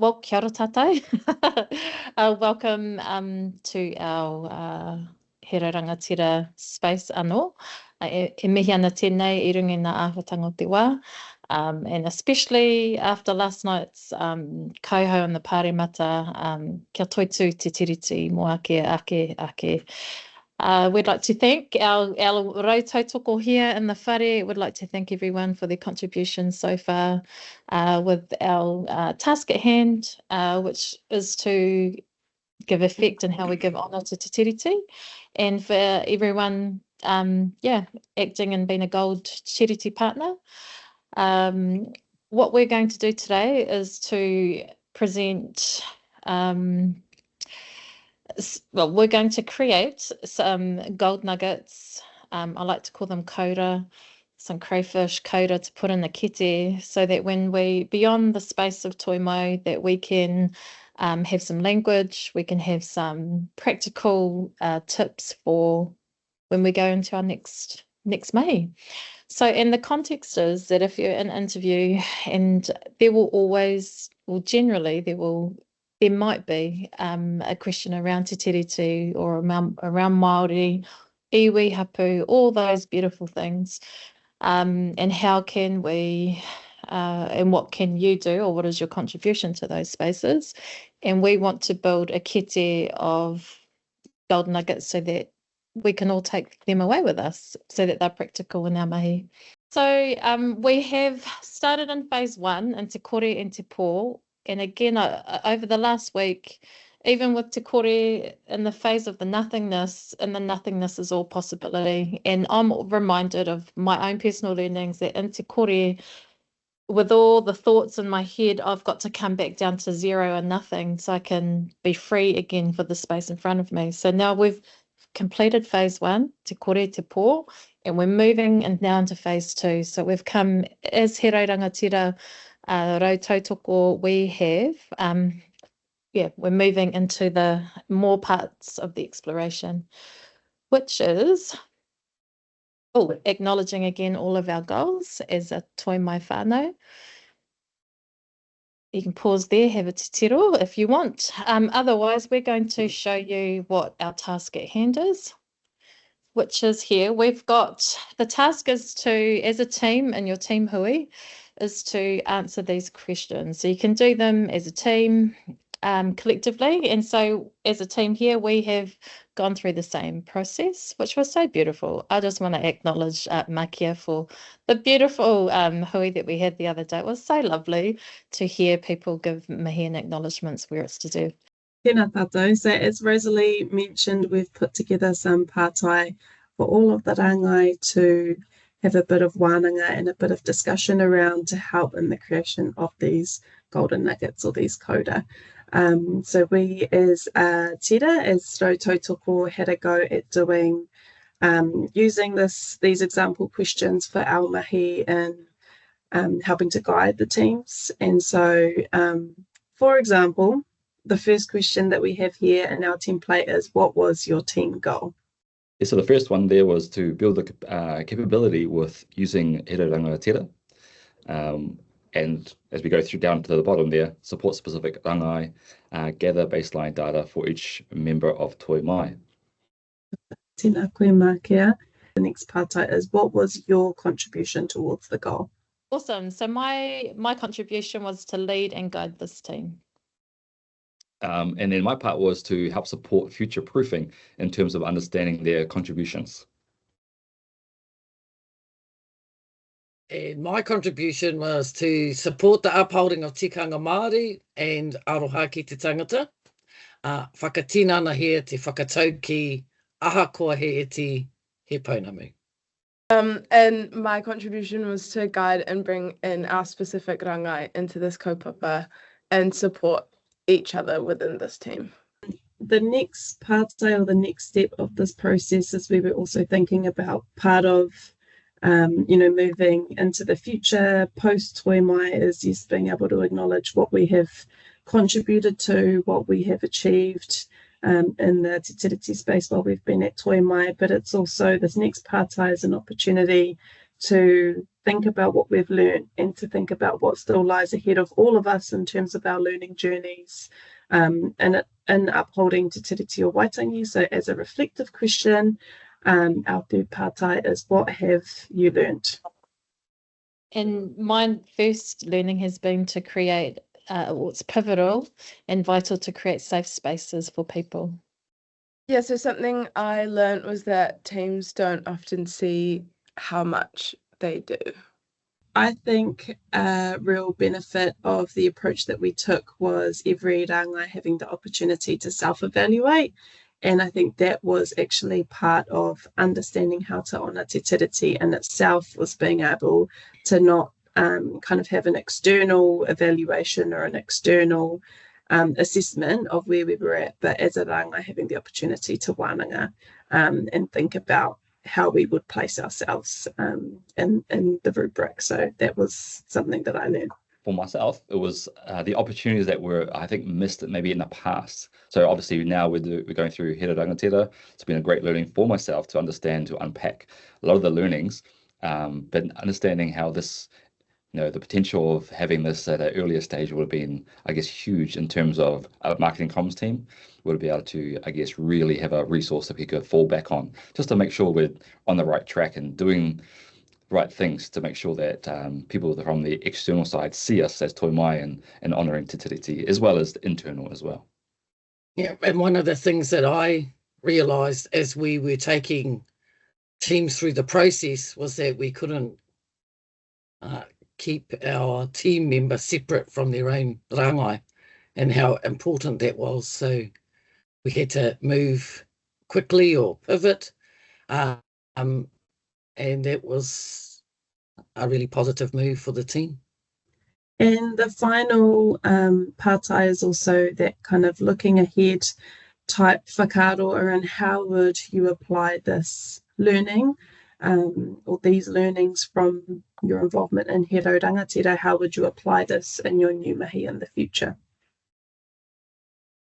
Well, kia ora tātou. Welcome to our Here Rangatira space anō. E mihi ana tēnei I runga ngā āhuatanga o te wā. And especially after last night's kauhau on the pāremata, kia toitu te tiriti mō ake. We'd like to thank our rautautoko here in the whare. We'd like to thank everyone for their contributions so far with our task at hand, which is to give effect in how we give honour to Te Tiriti, and for everyone, acting and being a Gold Tiriti partner. What we're going to do today is to present we're going to create some gold nuggets. I like to call them koura, some crayfish koura to put in the kete, so that when we, beyond the space of Toi Mai, that we can have some language, we can have some practical tips for when we go into our next May. So, and the context is that if you're in an interview, and there will always, well, generally there might be a question around Te Tiriti or around Māori, iwi, hapu, all those beautiful things. And how can we, and what can you do, or what is your contribution to those spaces? And we want to build a kete of gold nuggets so that we can all take them away with us, so that they're practical in our mahi. So we have started in phase 1 in Te Kore and Te Pō. And again, over the last week, even with Te Kore in the phase of the nothingness, and the nothingness is all possibility. And I'm reminded of my own personal learnings that in Te Kore, with all the thoughts in my head, I've got to come back down to zero and nothing so I can be free again for the space in front of me. So now we've completed phase 1, Te Kore, Te Pō, and we're moving now into phase 2. So we've come, as He Rangatira rautautoko, we have, we're moving into the more parts of the exploration, which is acknowledging again all of our goals as a Toi Mai whānau. You can pause there, have a te tiro if you want. Otherwise, we're going to show you what our task at hand is, which is here. We've got, the task is to, as a team in your team hui, is to answer these questions. So you can do them as a team, collectively. And so as a team here, we have gone through the same process, which was so beautiful. I just want to acknowledge Makia for the beautiful hui that we had the other day. It was so lovely to hear people give mihi and acknowledgements where it's to do. Tēnā tātou. So as Rosalie mentioned, we've put together some pātai for all of the rangai to have a bit of wānanga and a bit of discussion around to help in the creation of these golden nuggets or these koura. So we as Tira, as rautautoko, had a go at doing, using these example questions for our mahi and helping to guide the teams. And so, for example, the first question that we have here in our template is, what was your team goal? So the first one there was to build the capability with using Here Rangatira. And as we go through down to the bottom there, support specific rangai, gather baseline data for each member of Toi Mai. Tēnā koe Mākia. The next pātai is, what was your contribution towards the goal? Awesome. So my contribution was to lead and guide this team. And then my part was to help support future proofing in terms of understanding their contributions. And my contribution was to support the upholding of tikanga Māori and aroha ki te tangata. Whakatinana here te whakatau ki ahakoa he iti he pounamu. And my contribution was to guide and bring in our specific rangai into this kaupapa and support each other within this team. The next pātai, or the next step of this process, is we were also thinking about part of moving into the future post Toi Mai is just being able to acknowledge what we have contributed to, what we have achieved in the Te Tiriti space while we've been at Toi Mai. But it's also, this next pātai is an opportunity to think about what we've learned and to think about what still lies ahead of all of us in terms of our learning journeys, and in upholding Te Tiriti o Waitangi. So as a reflective question, our third pātai is, what have you learned? And my first learning has been to create, it's pivotal and vital to create safe spaces for people. Yeah, so something I learned was that teams don't often see how much they do. I think a real benefit of the approach that we took was every rangai having the opportunity to self-evaluate. And I think that was actually part of understanding how to honour Te Tiriti in itself, was being able to not kind of have an external evaluation or an external assessment of where we were at, but as a rangai having the opportunity to wānanga and think about how we would place ourselves in the rubric. So that was something that I learned. For myself, it was the opportunities that were, I think, missed maybe in the past. So obviously now we're going through Here Rangatira. It's been a great learning for myself to understand, to unpack a lot of the learnings, but understanding how this, the potential of having this at an earlier stage would have been, I guess, huge in terms of our marketing comms team would be able to, I guess, really have a resource that we could fall back on, just to make sure we're on the right track and doing right things to make sure that people from the external side see us as Toi Mai and honouring Te Tiriti, as well as the internal as well. Yeah, and one of the things that I realised as we were taking teams through the process was that we couldn't keep our team members separate from their own rangai, and how important that was. So we had to move quickly or pivot, and that was a really positive move for the team. And the final pātai is also that kind of looking ahead type whakaaro around how would you apply this learning or these learnings from your involvement in He Rangatira, how would you apply this in your new mahi in the future?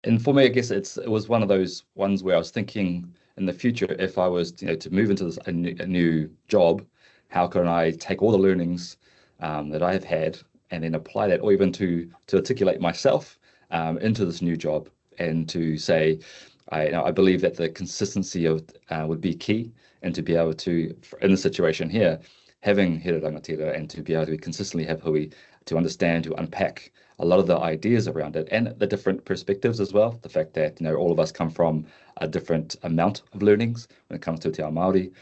And for me, I guess it was one of those ones where I was thinking in the future, if I was to move into a new job, how can I take all the learnings that I have had and then apply that, or even to articulate myself into this new job, and to say, I believe that the consistency of would be key, and to be able to, in the situation here, having He Rangatira and to be able to consistently have hui, to understand, to unpack a lot of the ideas around it and the different perspectives as well. The fact that all of us come from a different amount of learnings when it comes to Te Māori.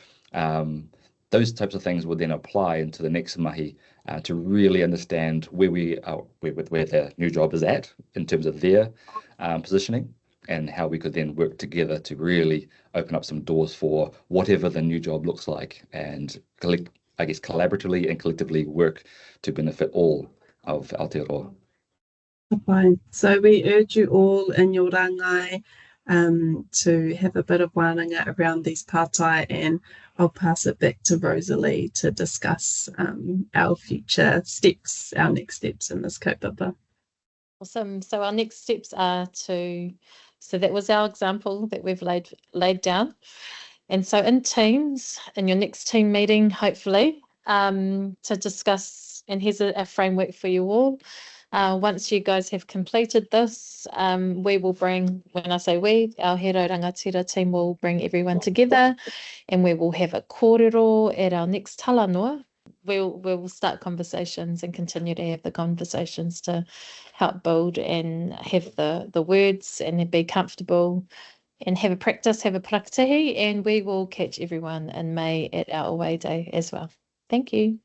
Those types of things would then apply into the next mahi to really understand where we are, where the new job is at in terms of their positioning, and how we could then work together to really open up some doors for whatever the new job looks like, and collaboratively and collectively work to benefit all of Aotearoa. Fine. So we urge you all in your rangai to have a bit of wānanga around these pātai, and I'll pass it back to Rosalie to discuss our future steps, our next steps in this kaupapa. Awesome. So our next steps are so that was our example that we've laid down. And so in teams, in your next team meeting, hopefully, to discuss, and here's a framework for you all. Once you guys have completed this, we will bring, when I say we, our He Rangatira team will bring everyone together, and we will have a kōrero at our next talanua. We'll start conversations and continue to have the conversations to help build and have the words and be comfortable and have a practice, have a prakatihi, and we will catch everyone in May at our away day as well. Thank you.